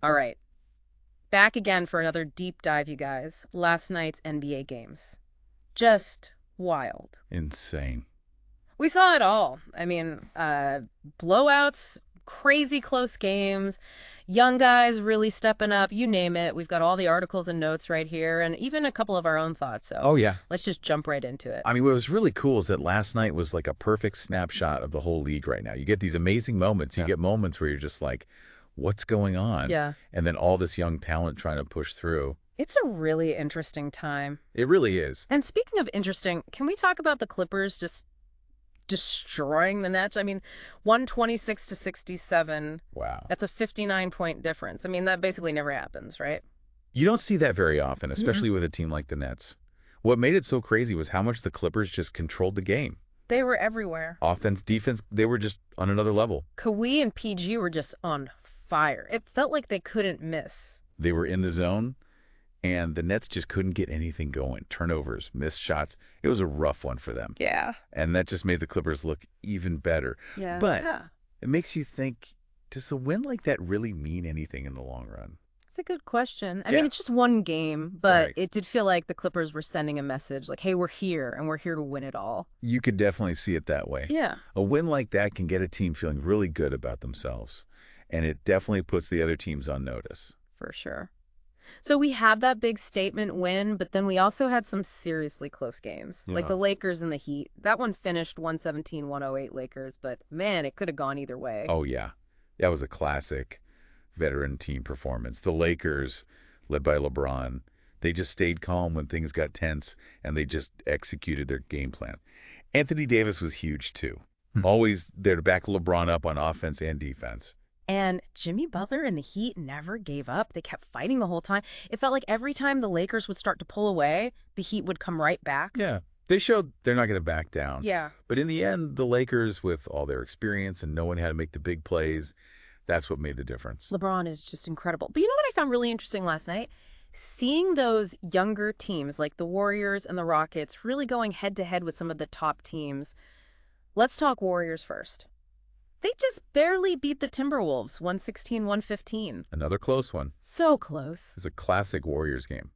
All right. Back again for another deep dive, you guys. Last night's NBA games. Just wild. Insane. We saw it all. I mean, blowouts, crazy close games, young guys really stepping up, you name it. We've got all the articles and notes right here, and even a couple of our own thoughts. So Oh, yeah. let's just jump right into it. I mean, what was really cool is that last night was like a perfect snapshot of the whole league right now. You get these amazing moments. You get moments where you're just like, what's going on? Yeah. And then all this young talent trying to push through. It's a really interesting time. It really is. And speaking of interesting, can we talk about the Clippers just destroying the Nets? I mean, 126 to 67. Wow. That's a 59-point difference. I mean, that basically never happens, right? You don't see that very often, especially with a team like the Nets. What made it so crazy was how much the Clippers just controlled the game. They were everywhere. Offense, defense, they were just on another level. Kawhi and PG were just on fire. It felt like they couldn't miss. They were in the zone, and the Nets just couldn't get anything going. Turnovers, missed shots. It was a rough one for them. Yeah. And that just made the Clippers look even better. Yeah. But Yeah. it makes you think, does a win like that really mean anything in the long run? It's a good question. I Yeah. mean, it's just one game, but Right. it did feel like the Clippers were sending a message like, hey, we're here and we're here to win it all. You could definitely see it that way. Yeah. A win like that can get a team feeling really good about themselves. And it definitely puts the other teams on notice. For sure. So we had that big statement win, but then we also had some seriously close games, like the Lakers and the Heat. That one finished 117-108 Lakers, but man, it could have gone either way. Oh, yeah. That was a classic veteran team performance. The Lakers, led by LeBron, they just stayed calm when things got tense, and they just executed their game plan. Anthony Davis was huge, too. Always there to back LeBron up on offense and defense. And Jimmy Butler and the Heat never gave up. They kept fighting the whole time. It felt like every time the Lakers would start to pull away, the Heat would come right back. Yeah. They showed they're not going to back down. Yeah. But in the end, the Lakers, with all their experience and knowing how to make the big plays, that's what made the difference. LeBron is just incredible. But you know what I found really interesting last night? Seeing those younger teams like the Warriors and the Rockets really going head-to-head with some of the top teams. Let's talk Warriors first. They just barely beat the Timberwolves, 116-115. Another close one. So close. It's a classic Warriors game.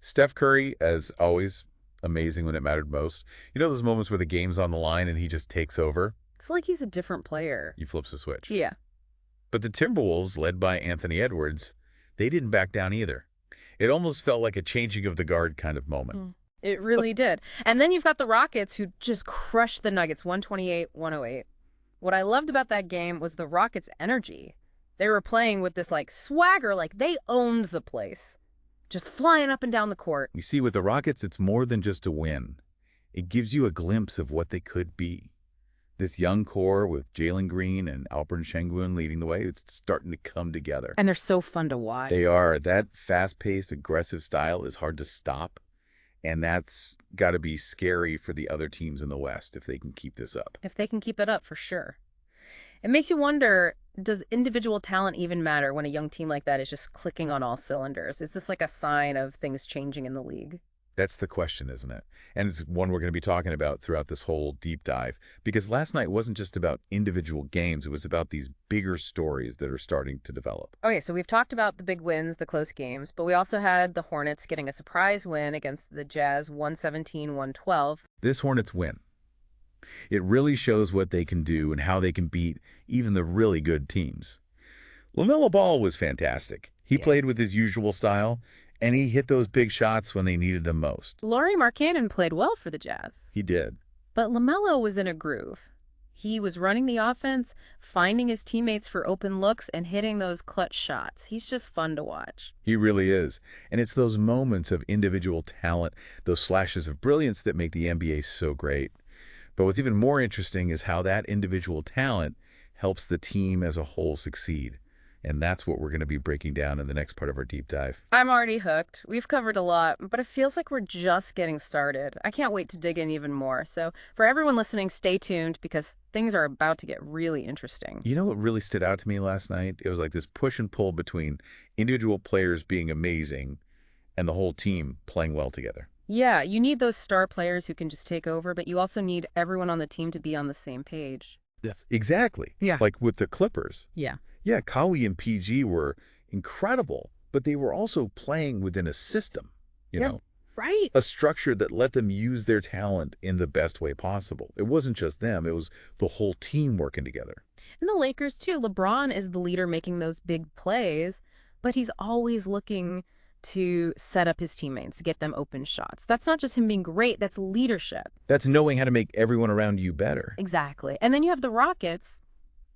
Steph Curry, as always, amazing when it mattered most. You know those moments where the game's on the line and he just takes over? It's like he's a different player. He flips the switch. Yeah. But the Timberwolves, led by Anthony Edwards, they didn't back down either. It almost felt like a changing of the guard kind of moment. It really did. And then you've got the Rockets who just crushed the Nuggets, 128-108. What I loved about that game was the Rockets' energy. They were playing with this like swagger, like they owned the place. Just flying up and down the court. You see, with the Rockets, it's more than just a win. It gives you a glimpse of what they could be. This young core with Jalen Green and Alperen Şengün leading the way, it's starting to come together. And they're so fun to watch. They are. That fast-paced, aggressive style is hard to stop. And that's got to be scary for the other teams in the West if they can keep this up. If they can keep it up, for sure. It makes you wonder, does individual talent even matter when a young team like that is just clicking on all cylinders? Is this like a sign of things changing in the league? That's the question, isn't it? And it's one we're going to be talking about throughout this whole deep dive. Because last night wasn't just about individual games. It was about these bigger stories that are starting to develop. Okay, so we've talked about the big wins, the close games, but we also had the Hornets getting a surprise win against the Jazz, 117-112. This Hornets win, it really shows what they can do and how they can beat even the really good teams. LaMelo Ball was fantastic. He played with his usual style, and he hit those big shots when they needed them most. Lauri Markkanen played well for the Jazz. He did. But LaMelo was in a groove. He was running the offense, finding his teammates for open looks, and hitting those clutch shots. He's just fun to watch. He really is. And it's those moments of individual talent, those slashes of brilliance that make the NBA so great. But what's even more interesting is how that individual talent helps the team as a whole succeed. And that's what we're going to be breaking down in the next part of our deep dive. I'm already hooked. We've covered a lot, but it feels like we're just getting started. I can't wait to dig in even more. So for everyone listening, stay tuned because things are about to get really interesting. You know what really stood out to me last night? It was like this push and pull between individual players being amazing and the whole team playing well together. Yeah, you need those star players who can just take over, but you also need everyone on the team to be on the same page. Yes, exactly. Yeah. Like with the Clippers. Yeah. Yeah, Kawhi and PG were incredible, but they were also playing within a system, you Yeah, know, right. a structure that let them use their talent in the best way possible. It wasn't just them, it was the whole team working together. And the Lakers, too. LeBron is the leader making those big plays, but he's always looking to set up his teammates, get them open shots. That's not just him being great, that's leadership. That's knowing how to make everyone around you better. Exactly. And then you have the Rockets.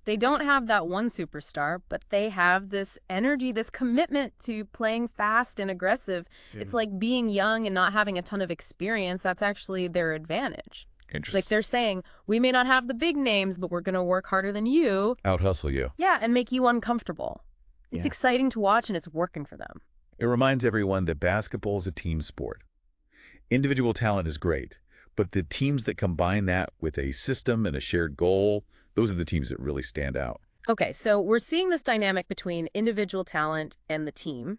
They don't have that one superstar, but they have this energy, this commitment to playing fast and aggressive. It's like being young and not having a ton of experience. That's actually their advantage. Like Interesting. they're saying, we may not have the big names, but we're going to work harder than you. Out hustle you. Yeah, and make you uncomfortable. It's Yeah. exciting to watch, and it's working for them. It reminds everyone that basketball is a team sport. Individual talent is great, but the teams that combine that with a system and a shared goal, those are the teams that really stand out. Okay, so we're seeing this dynamic between individual talent and the team.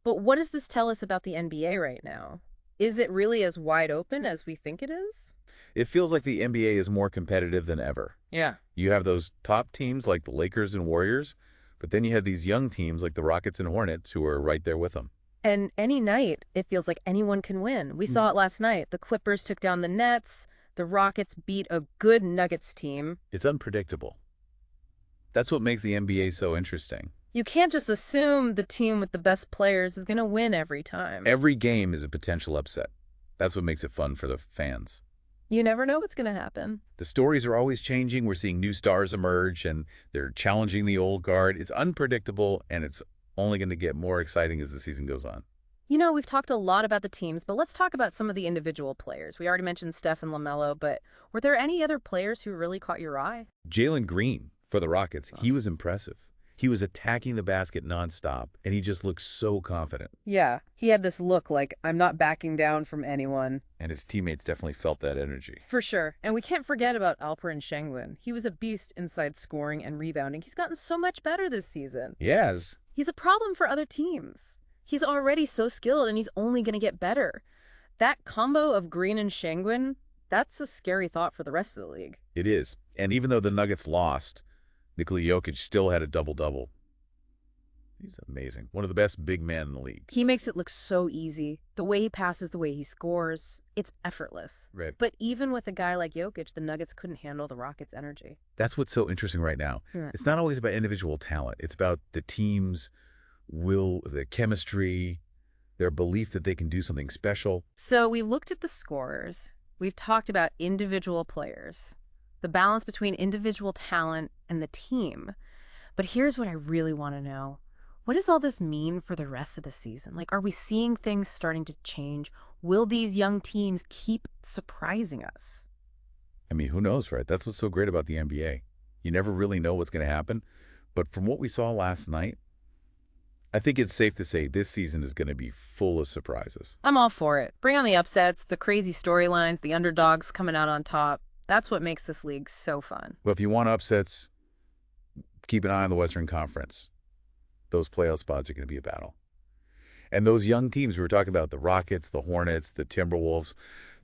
But what does this tell us about the NBA right now? Is it really as wide open as we think it is? It feels like the NBA is more competitive than ever. Yeah. You have those top teams like the Lakers and Warriors, but then you have these young teams like the Rockets and Hornets who are right there with them. And any night, it feels like anyone can win. We saw it last night. The Clippers took down the Nets. The Rockets beat a good Nuggets team. It's unpredictable. That's what makes the NBA so interesting. You can't just assume the team with the best players is going to win every time. Every game is a potential upset. That's what makes it fun for the fans. You never know what's going to happen. The stories are always changing. We're seeing new stars emerge, and they're challenging the old guard. It's unpredictable, and it's only going to get more exciting as the season goes on. You know, we've talked a lot about the teams, but let's talk about some of the individual players. We already mentioned Steph and LaMelo, but were there any other players who really caught your eye? Jalen Green for the Rockets, he was impressive. He was attacking the basket nonstop, and he just looked so confident. Yeah, he had this look like, I'm not backing down from anyone. And his teammates definitely felt that energy. For sure. And we can't forget about Alperen Şengün. He was a beast inside scoring and rebounding. He's gotten so much better this season. Yes. He's a problem for other teams. He's already so skilled, and he's only going to get better. That combo of Green and Şengün, that's a scary thought for the rest of the league. It is. And even though the Nuggets lost, Nikola Jokic still had a double-double. He's amazing. One of the best big men in the league. He makes it look so easy. The way he passes, the way he scores, it's effortless. Right. But even with a guy like Jokic, the Nuggets couldn't handle the Rockets' energy. That's what's so interesting right now. Yeah. It's not always about individual talent. It's about the team's will, their chemistry, their belief that they can do something special. So we've looked at the scorers. We've talked about individual players, the balance between individual talent and the team. But here's what I really want to know. What does all this mean for the rest of the season? Like, are we seeing things starting to change? Will these young teams keep surprising us? I mean, who knows, right? That's what's so great about the NBA. You never really know what's going to happen. But from what we saw last night, I think it's safe to say this season is going to be full of surprises. I'm all for it. Bring on the upsets, the crazy storylines, the underdogs coming out on top. That's what makes this league so fun. Well, if you want upsets, keep an eye on the Western Conference. Those playoff spots are going to be a battle. And those young teams we were talking about, the Rockets, the Hornets, the Timberwolves,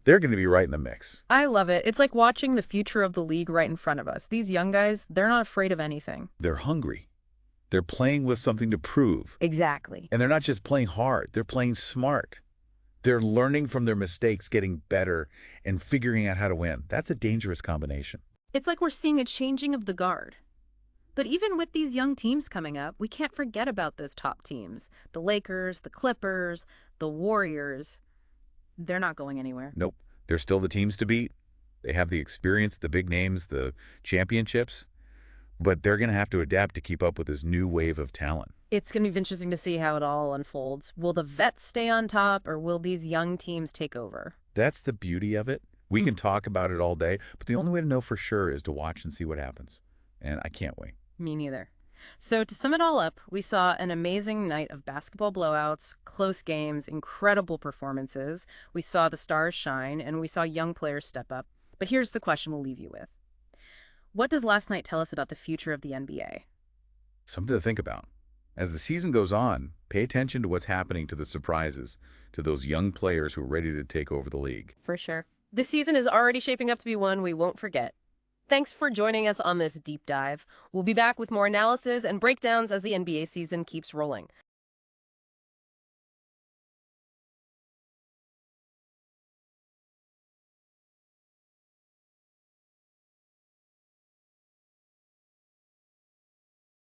they're going to be right in the mix. I love it. It's like watching the future of the league right in front of us. These young guys, they're not afraid of anything. They're hungry. They're playing with something to prove. Exactly. And they're not just playing hard. They're playing smart. They're learning from their mistakes, getting better, and figuring out how to win. That's a dangerous combination. It's like we're seeing a changing of the guard. But even with these young teams coming up, we can't forget about those top teams. The Lakers, the Clippers, the Warriors. They're not going anywhere. Nope. They're still the teams to beat. They have the experience, the big names, the championships. But they're going to have to adapt to keep up with this new wave of talent. It's going to be interesting to see how it all unfolds. Will the vets stay on top, or will these young teams take over? That's the beauty of it. We can talk about it all day, but the only way to know for sure is to watch and see what happens. And I can't wait. Me neither. So to sum it all up, we saw an amazing night of basketball blowouts, close games, incredible performances. We saw the stars shine, and we saw young players step up. But here's the question we'll leave you with. What does last night tell us about the future of the NBA? Something to think about. As the season goes on, pay attention to what's happening to the surprises, to those young players who are ready to take over the league. For sure. This season is already shaping up to be one we won't forget. Thanks for joining us on this deep dive. We'll be back with more analysis and breakdowns as the NBA season keeps rolling.